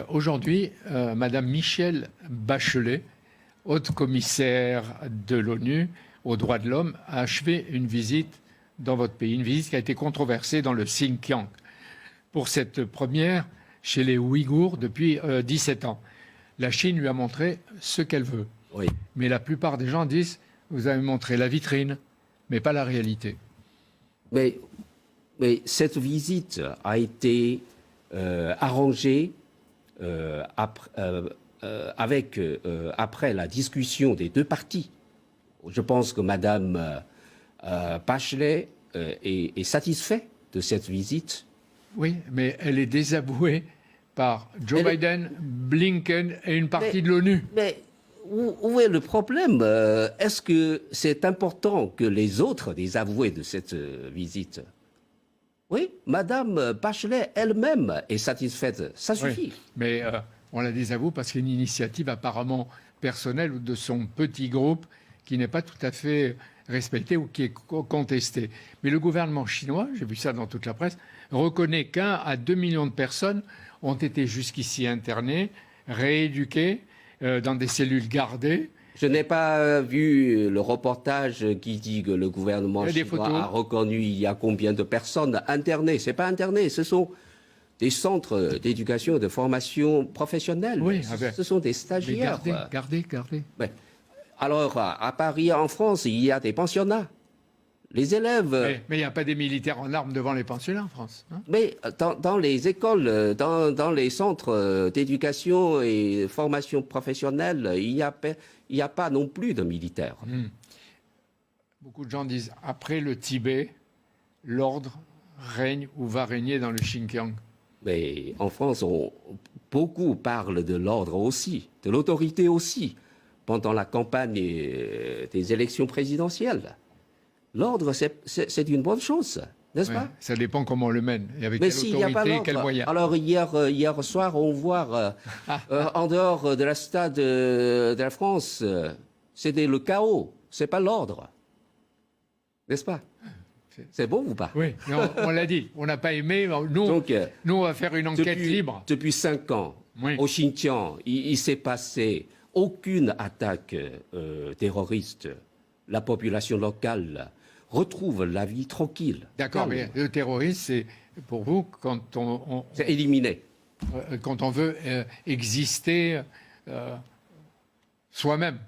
Aujourd'hui, Madame Michelle Bachelet, haute commissaire de l'ONU aux droits de l'homme, a achevé une visite dans votre pays, une visite qui a été controversée dans le Xinjiang. Pour cette première, chez les Ouïghours, depuis 17 ans. La Chine lui a montré ce qu'elle veut. Oui. Mais la plupart des gens disent, vous avez montré la vitrine, mais pas la réalité. Mais cette visite a été arrangée après la discussion des deux parties. Je pense que Mme Bachelet est satisfaite de cette visite. Oui, mais elle est désavouée par Joe Biden, Blinken et une partie de l'ONU. Mais où est le problème? Est-ce que c'est important que les autres désavouent de cette visite? Oui, Mme Bachelet elle-même est satisfaite. Ça suffit. Oui, mais on la désavoue parce qu'il y a une initiative apparemment personnelle ou de son petit groupe qui n'est pas tout à fait respectée ou qui est contestée. Mais le gouvernement chinois, j'ai vu ça dans toute la presse, reconnaît qu'1 à 2 millions de personnes ont été jusqu'ici internées, rééduquées dans des cellules gardées. Je n'ai pas vu le reportage qui dit que le gouvernement chinois a reconnu il y a combien de personnes internées. Ce n'est pas interné, ce sont des centres d'éducation et de formation professionnelle. Oui, ce sont des stagiaires. Mais gardez. Mais, alors, à Paris, en France, il y a des pensionnats. Les élèves... Mais il n'y a pas des militaires en armes devant les pensionnats en France. Hein? Mais dans les écoles, dans les centres d'éducation et de formation professionnelle, il n'y a pas non plus de militaires. Beaucoup de gens disent, après le Tibet, l'ordre règne ou va régner dans le Xinjiang. Mais en France, beaucoup parlent de l'ordre aussi, de l'autorité aussi, pendant la campagne des élections présidentielles. L'ordre, c'est une bonne chose, n'est-ce pas? Ça dépend comment on le mène, et avec Mais quelle autorité et quels moyens. Alors hier soir, on voit en dehors de la stade de la France, c'était le chaos, c'est pas l'ordre, n'est-ce pas? C'est bon ou pas? Oui, mais on l'a dit, on n'a pas aimé. Nous, on va faire une enquête libre. Depuis 5 ans, au Xinjiang, il s'est passé aucune attaque terroriste. La population locale retrouve la vie tranquille. D'accord, mais le terrorisme, c'est pour vous quand on c'est éliminé. Quand on veut exister soi-même.